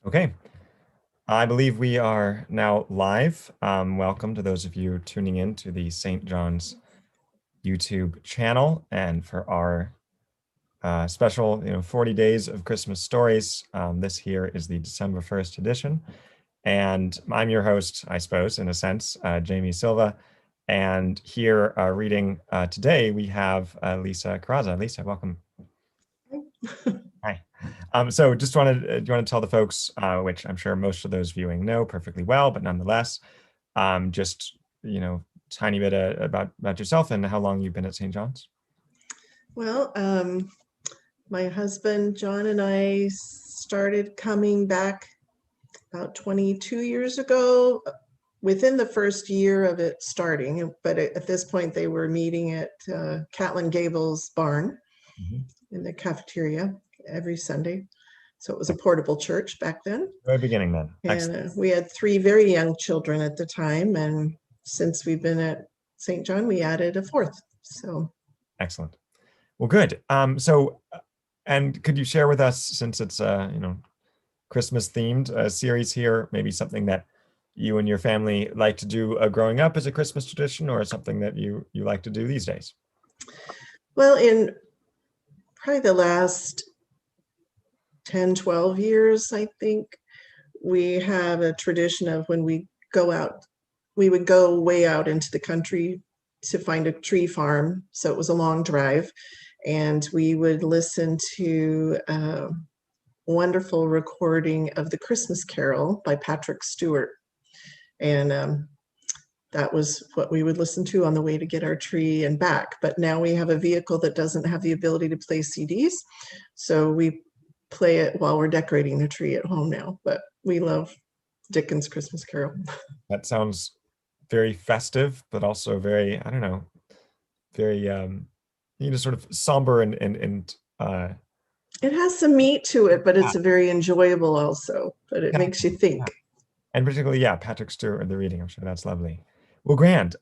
Okay, I believe we are now live. Welcome to those of you tuning in to the St. John's YouTube channel and for our special 40 days of Christmas stories. This here is the December 1st edition. And I'm your host, I suppose, in a sense, Jamie Silva. And here reading today, we have Lisa Carrazza. Lisa, welcome. Hi. So just wanted, do you want to tell the folks, which I'm sure most of those viewing know perfectly well, but nonetheless, just, tiny bit about yourself and how long you've been at St. John's? Well, my husband, John, and I started coming back about 22 years ago, within the first year of it starting. But at this point, they were meeting at Catlin Gables barn in the cafeteria every Sunday. So it was a portable church back then. Very beginning then. And we had 3 very young children at the time. And since we've been at St. John, we added a 4th. So excellent. Well, good. And could you share with us, since it's Christmas themed series here, maybe something that you and your family like to do growing up as a Christmas tradition, or something that you like to do these days? Well, in probably the last 10, 12 years, I think, we have a tradition of when we go out, we would go way out into the country to find a tree farm. So it was a long drive. And we would listen to a wonderful recording of the Christmas Carol by Patrick Stewart. And that was what we would listen to on the way to get our tree and back. But now we have a vehicle that doesn't have the ability to play CDs. So we play it while we're decorating the tree at home now. But we love Dickens' Christmas Carol. That sounds very festive, but also very, I don't know, very sort of somber and it has some meat to it, but it's very enjoyable also, but it makes you think. And particularly, Patrick Stewart and the reading, I'm sure that's lovely. Well, grand.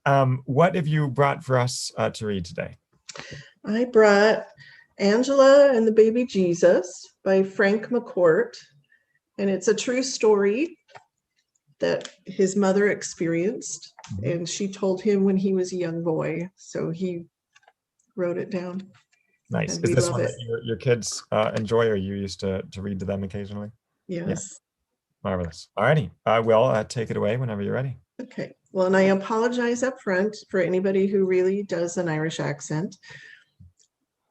What have you brought for us to read today? I brought Angela and the Baby Jesus by Frank McCourt, and it's a true story that his mother experienced, and she told him when he was a young boy, so he wrote it down. Nice. Is this one that your kids enjoy, or you used to read to them occasionally? Yes. Yeah. Marvelous. All righty. I will take it away whenever you're ready. Okay. Well, and I apologize up front for anybody who really does an Irish accent.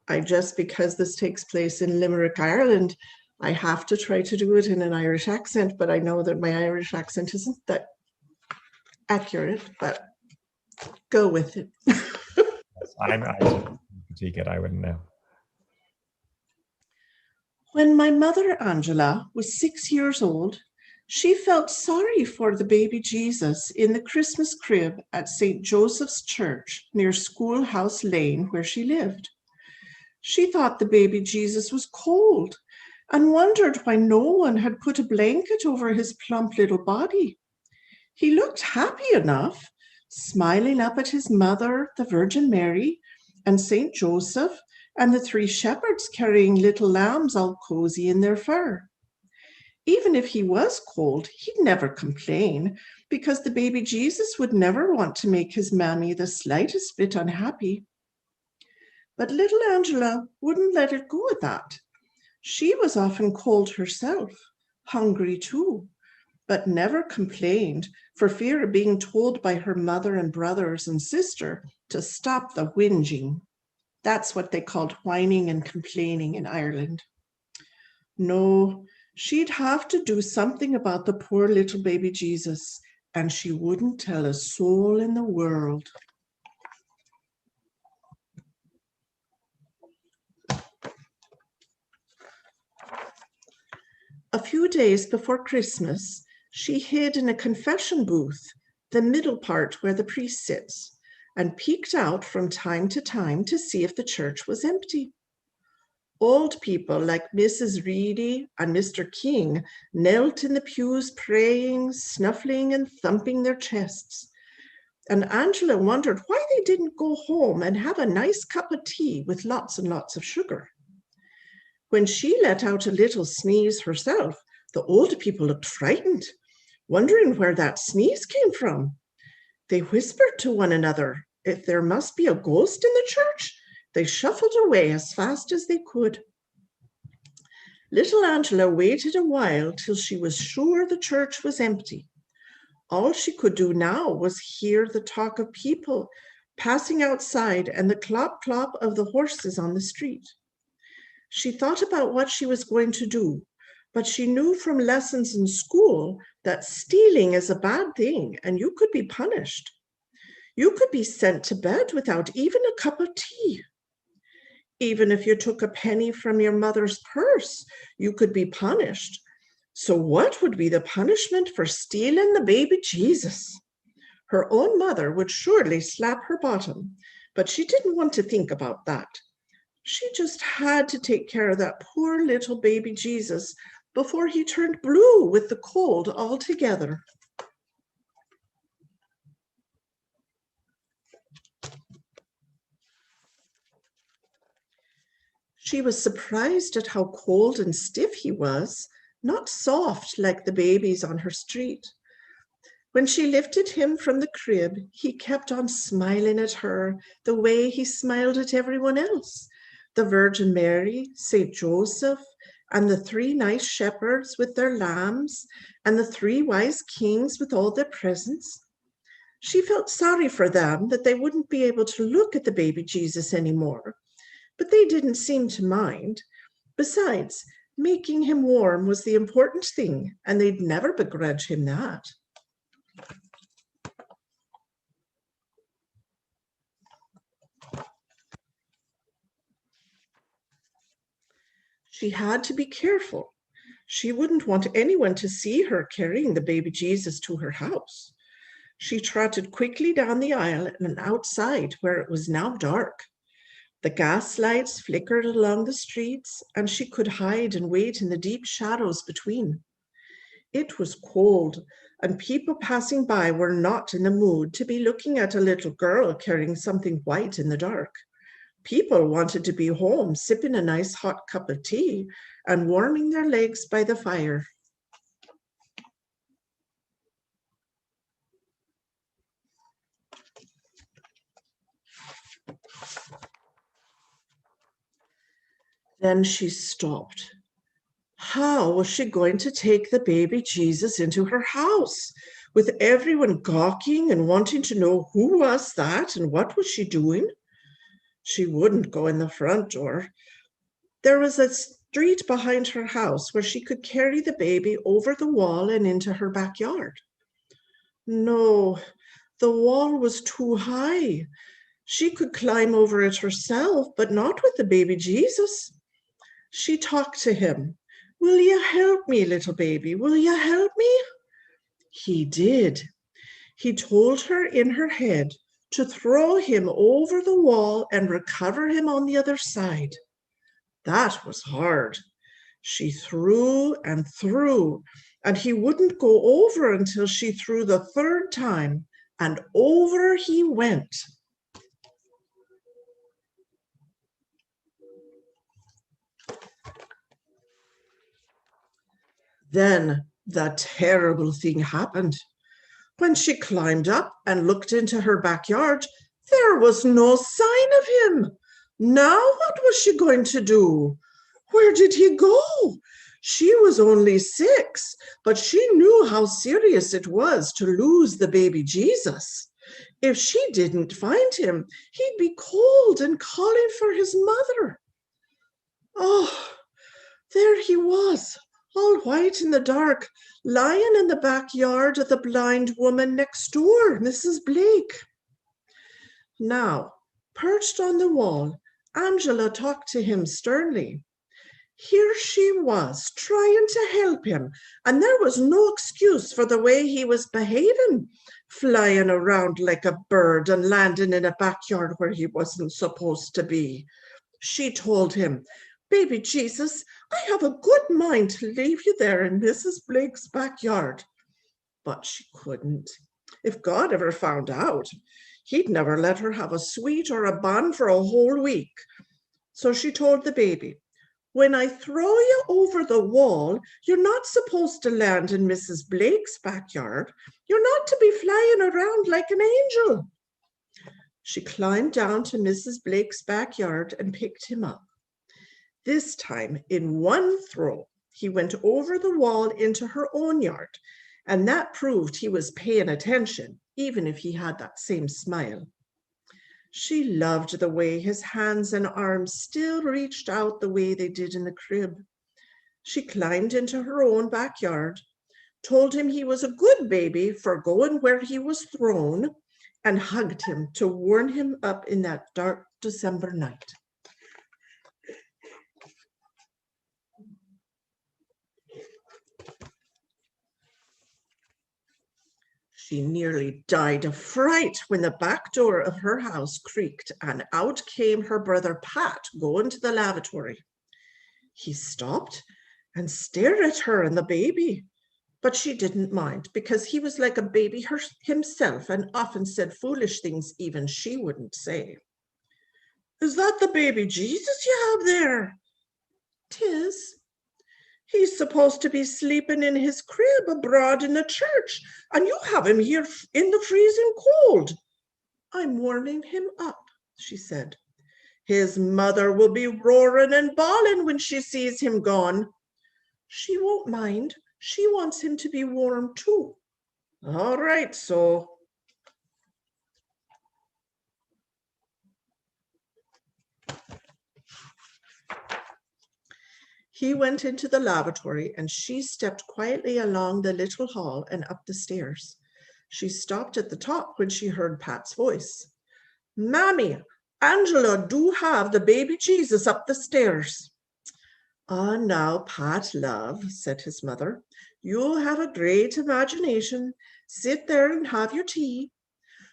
Because this takes place in Limerick, Ireland, I have to try to do it in an Irish accent, but I know that my Irish accent isn't that accurate, but go with it. I critique it, I wouldn't know. When my mother, Angela, was 6 years old, she felt sorry for the baby Jesus in the Christmas crib at St. Joseph's Church near Schoolhouse Lane, where she lived. She thought the baby Jesus was cold and wondered why no one had put a blanket over his plump little body. He looked happy enough, smiling up at his mother, the Virgin Mary, and St. Joseph, and the 3 shepherds carrying little lambs all cozy in their fur. Even if he was cold, he'd never complain, because the baby Jesus would never want to make his mammy the slightest bit unhappy. But little Angela wouldn't let it go at that. She was often cold herself, hungry too, but never complained for fear of being told by her mother and brothers and sister to stop the whinging. That's what they called whining and complaining in Ireland. No, she'd have to do something about the poor little baby Jesus, and she wouldn't tell a soul in the world. A few days before Christmas, she hid in a confession booth, the middle part where the priest sits, and peeked out from time to time to see if the church was empty. Old people like Mrs. Reedy and Mr. King knelt in the pews praying, snuffling and thumping their chests. And Angela wondered why they didn't go home and have a nice cup of tea with lots and lots of sugar. When she let out a little sneeze herself, The old people looked frightened, wondering where that sneeze came from. They whispered to one another if there must be a ghost in the church. They shuffled away as fast as they could. Little Angela waited a while till she was sure the church was empty. All she could do now was hear the talk of people passing outside and the clop-clop of the horses on the street. She thought about what she was going to do, but she knew from lessons in school that stealing is a bad thing and you could be punished. You could be sent to bed without even a cup of tea. Even if you took a penny from your mother's purse, you could be punished. So what would be the punishment for stealing the baby Jesus? Her own mother would surely slap her bottom, but she didn't want to think about that. She just had to take care of that poor little baby Jesus before he turned blue with the cold altogether. She was surprised at how cold and stiff he was, not soft like the babies on her street. When she lifted him from the crib, he kept on smiling at her the way he smiled at everyone else. The Virgin Mary, St. Joseph, and the 3 nice shepherds with their lambs, and the 3 wise kings with all their presents. She felt sorry for them that they wouldn't be able to look at the baby Jesus anymore, but they didn't seem to mind. Besides, making him warm was the important thing, and they'd never begrudge him that. She had to be careful. She wouldn't want anyone to see her carrying the baby Jesus to her house. She trotted quickly down the aisle and outside where it was now dark. The gas lights flickered along the streets, and she could hide and wait in the deep shadows between. It was cold, and people passing by were not in the mood to be looking at a little girl carrying something white in the dark. People wanted to be home, sipping a nice hot cup of tea and warming their legs by the fire. Then she stopped. How was she going to take the baby Jesus into her house, with everyone gawking and wanting to know who was that and what was she doing? She wouldn't go in the front door. There was a street behind her house where she could carry the baby over the wall and into her backyard. No, the wall was too high. She could climb over it herself, but not with the baby Jesus. She talked to him. Will you help me, little baby? Will you help me? He did. He told her in her head to throw him over the wall and recover him on the other side. That was hard. She threw and threw, and he wouldn't go over until she threw the 3rd time, and over he went. Then the terrible thing happened. When she climbed up and looked into her backyard, there was no sign of him. Now what was she going to do? Where did he go? She was only 6, but she knew how serious it was to lose the baby Jesus. If she didn't find him, he'd be cold and calling for his mother. Oh, there he was, all white in the dark, lying in the backyard of the blind woman next door, Mrs. Blake. Now, perched on the wall, Angela talked to him sternly. Here she was, trying to help him, and there was no excuse for the way he was behaving, flying around like a bird and landing in a backyard where he wasn't supposed to be. She told him, Baby Jesus, I have a good mind to leave you there in Mrs. Blake's backyard. But she couldn't. If God ever found out, he'd never let her have a sweet or a bun for a whole week. So she told the baby, When I throw you over the wall, you're not supposed to land in Mrs. Blake's backyard. You're not to be flying around like an angel. She climbed down to Mrs. Blake's backyard and picked him up. This time, in one throw, he went over the wall into her own yard, and that proved he was paying attention, even if he had that same smile. She loved the way his hands and arms still reached out the way they did in the crib. She climbed into her own backyard, told him he was a good baby for going where he was thrown, and hugged him to warm him up in that dark December night. She nearly died of fright when the back door of her house creaked and out came her brother Pat going to the lavatory. He stopped and stared at her and the baby, but she didn't mind because he was like a baby himself and often said foolish things even she wouldn't say. "Is that the baby Jesus you have there?" "'Tis." "He's supposed to be sleeping in his crib abroad in the church, and you have him here in the freezing cold." "I'm warming him up," she said. "His mother will be roaring and bawling when she sees him gone." "She won't mind. She wants him to be warm too." "All right, so." He went into the lavatory and she stepped quietly along the little hall and up the stairs. She stopped at the top when she heard Pat's voice. "Mammy, Angela do have the baby Jesus up the stairs." "Ah, now, Pat, love," said his mother, "you have a great imagination. Sit there and have your tea."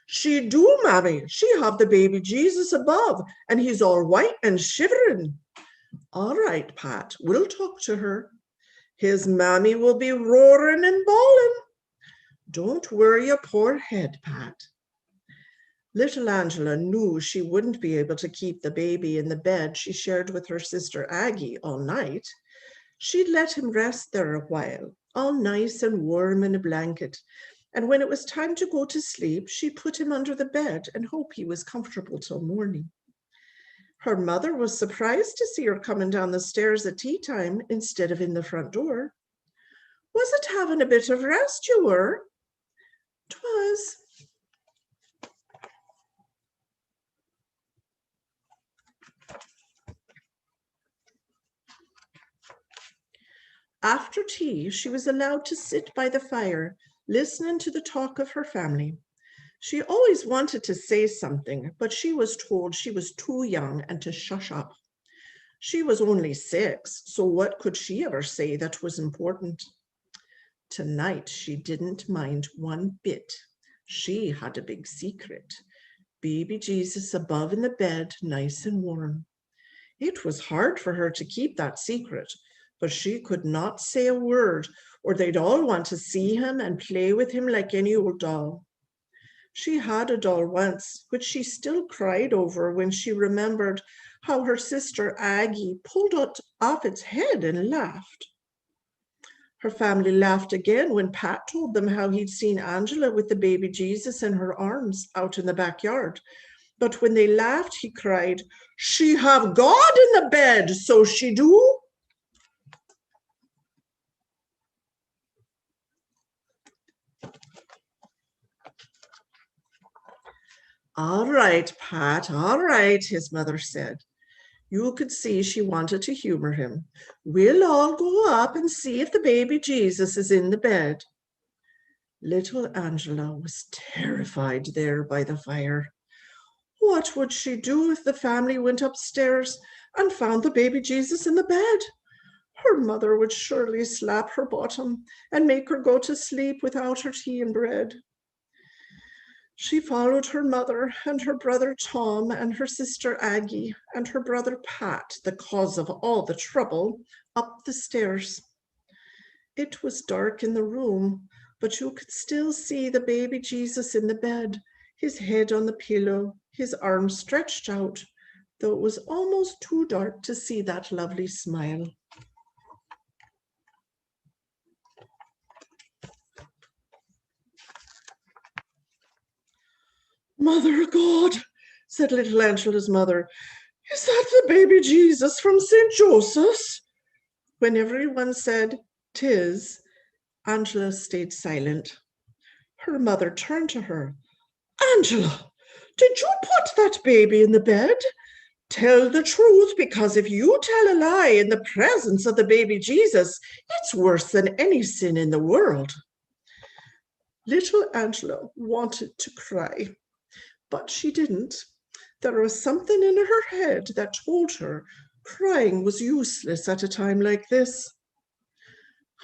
"She do, mammy. She have the baby Jesus above, and he's all white and shivering." "All right, Pat, we'll talk to her." "His mammy will be roaring and bawling." "Don't worry your poor head, Pat." Little Angela knew she wouldn't be able to keep the baby in the bed she shared with her sister Aggie all night. She'd let him rest there a while, all nice and warm in a blanket, and when it was time to go to sleep, she'd put him under the bed and hope he was comfortable till morning. Her mother was surprised to see her coming down the stairs at tea time instead of in the front door. "Was it having a bit of rest you were?" "'Twas." After tea, she was allowed to sit by the fire, listening to the talk of her family. She always wanted to say something, but she was told she was too young and to shush up. She was only 6, so what could she ever say that was important? Tonight, she didn't mind one bit. She had a big secret. Baby Jesus above in the bed, nice and warm. It was hard for her to keep that secret, but she could not say a word, or they'd all want to see him and play with him like any old doll. She had a doll once, which she still cried over when she remembered how her sister Aggie pulled it off its head and laughed. Her family laughed again when Pat told them how he'd seen Angela with the baby Jesus in her arms out in the backyard. But when they laughed, he cried, "She have God in the bed, so she do." "All right, Pat, all right," his mother said. You could see she wanted to humor him. "We'll all go up and see if the baby Jesus is in the bed." Little Angela was terrified there by the fire. What would she do if the family went upstairs and found the baby Jesus in the bed? Her mother would surely slap her bottom and make her go to sleep without her tea and bread. She followed her mother and her brother Tom and her sister Aggie and her brother Pat, the cause of all the trouble, up the stairs. It was dark in the room, but you could still see the baby Jesus in the bed, his head on the pillow, his arms stretched out, though it was almost too dark to see that lovely smile. Mother God, said little Angela's mother, is that the baby Jesus from St. Joseph's? When everyone said, "'Tis," Angela stayed silent. Her mother turned to her. Angela, did you put that baby in the bed? Tell the truth, because if you tell a lie in the presence of the baby Jesus, it's worse than any sin in the world. Little Angela wanted to cry, but she didn't. There was something in her head that told her crying was useless at a time like this.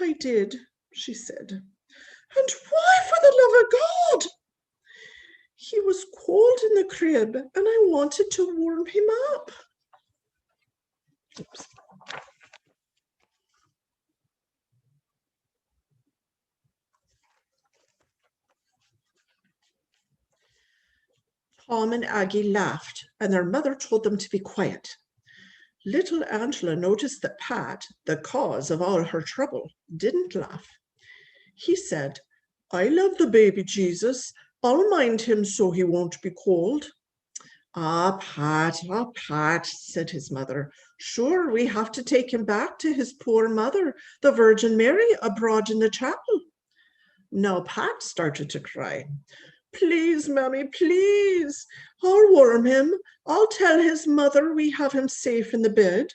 I did, she said. And why, for the love of God? He was cold in the crib, and I wanted to warm him up. Oops. Tom and Aggie laughed, and their mother told them to be quiet. Little Angela noticed that Pat, the cause of all her trouble, didn't laugh. He said, I love the baby Jesus. I'll mind him so he won't be cold. Ah, Pat, said his mother. Sure, we have to take him back to his poor mother, the Virgin Mary, abroad in the chapel. Now Pat started to cry. Please, Mammy, please. I'll warm him. I'll tell his mother we have him safe in the bed.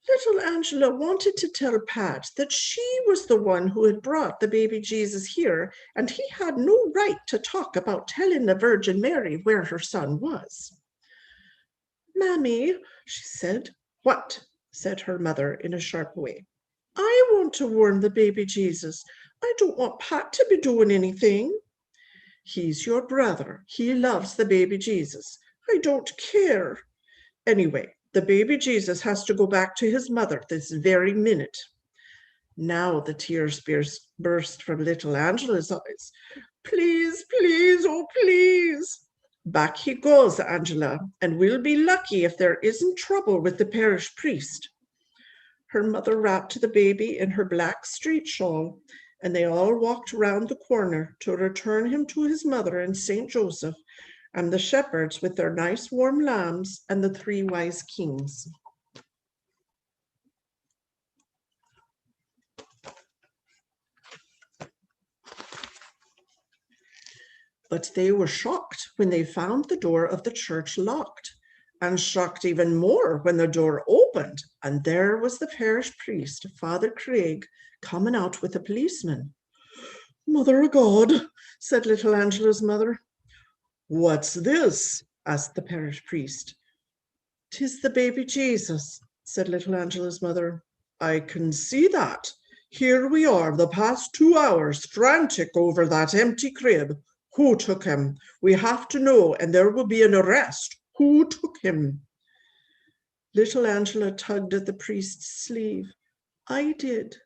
Little Angela wanted to tell Pat that she was the one who had brought the baby Jesus here, and he had no right to talk about telling the Virgin Mary where her son was. Mammy, she said. What? Said her mother in a sharp way. I want to warm the baby Jesus. I don't want Pat to be doing anything. He's your brother. He loves the baby Jesus. I don't care. Anyway, the baby Jesus has to go back to his mother this very minute. Now the tears burst from little Angela's eyes. Please, please, oh please. Back he goes, Angela, and we'll be lucky if there isn't trouble with the parish priest. Her mother wrapped the baby in her black street shawl, and they all walked round the corner to return him to his mother in St. Joseph, and the shepherds with their nice warm lambs and the 3 wise kings. But they were shocked when they found the door of the church locked, and shocked even more when the door opened, and there was the parish priest, Father Craig, coming out with a policeman. Mother of God, said little Angela's mother. What's this? Asked the parish priest. 'Tis the baby Jesus, said little Angela's mother. I can see that. Here we are the past 2 hours frantic over that empty crib. Who took him? We have to know, and there will be an arrest. Who took him? Little Angela tugged at the priest's sleeve. I did.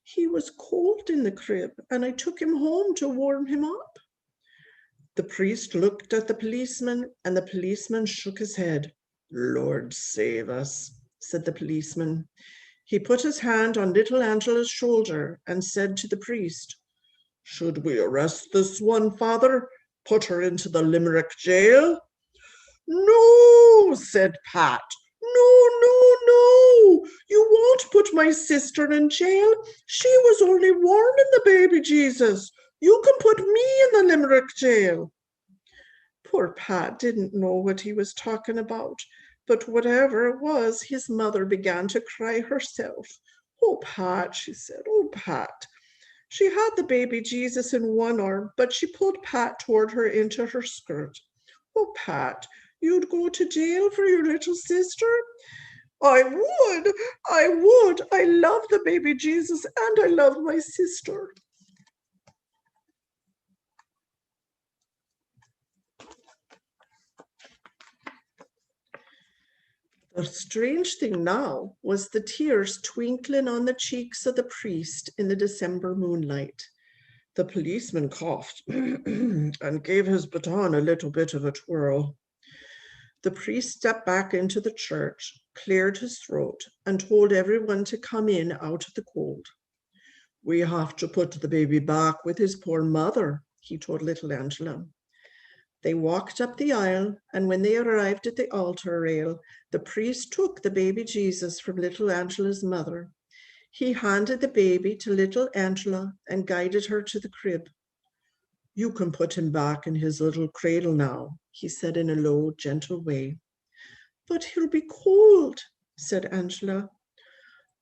He was cold in the crib, and I took him home to warm him up. The priest looked at the policeman, and the policeman shook his head. Lord save us, said the policeman. He put his hand on little Angela's shoulder and said to the priest, Should we arrest this one, Father? Put her into the Limerick jail? No, said Pat. No. You won't put my sister in jail. She was only warming the baby Jesus. You can put me in the Limerick jail. Poor Pat didn't know what he was talking about, but whatever it was, his mother began to cry herself. Oh, Pat, she said, oh, Pat. She had the baby Jesus in one arm, but she pulled Pat toward her into her skirt. Oh, Pat, you'd go to jail for your little sister? I would. I love the baby Jesus and I love my sister. The strange thing now was the tears twinkling on the cheeks of the priest in the December moonlight. The policeman coughed and gave his baton a little bit of a twirl. The priest stepped back into the church, cleared his throat, and told everyone to come in out of the cold. "We have to put the baby back with his poor mother," he told little Angela. They walked up the aisle, and when they arrived at the altar rail, the priest took the baby Jesus from little Angela's mother. He handed the baby to little Angela and guided her to the crib. "You can put him back in his little cradle now," he said in a low, gentle way. "But he'll be cold," said Angela.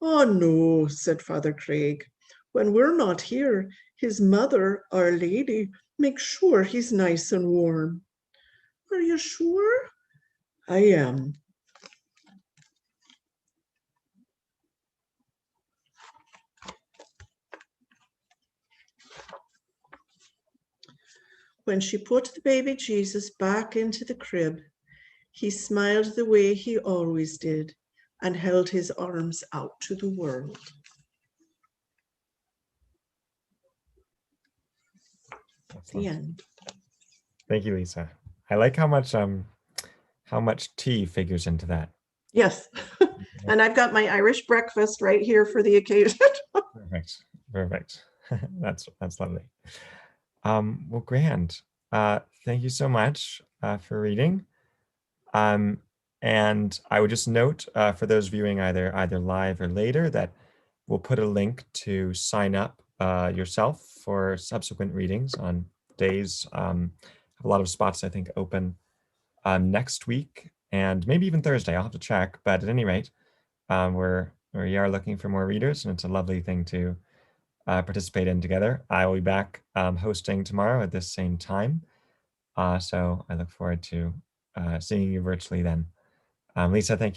"Oh no," said Father Craig. "When we're not here, his mother, Our Lady, makes sure he's nice and warm." "Are you sure?" "I am." When she put the baby Jesus back into the crib, he smiled the way he always did and held his arms out to the world. The end. Thank you, Lisa. I like how much tea figures into that. Yes. And I've got my Irish breakfast right here for the occasion. Perfect. Perfect. That's lovely. Well, grand. Thank you so much for reading. And I would just note for those viewing either live or later that we'll put a link to sign up yourself for subsequent readings on days. Have a lot of spots I think open next week and maybe even Thursday. I'll have to check. But at any rate, we are looking for more readers, and it's a lovely thing to participate in together. I will be back hosting tomorrow at this same time. So I look forward to seeing you virtually then. Lisa, thank you.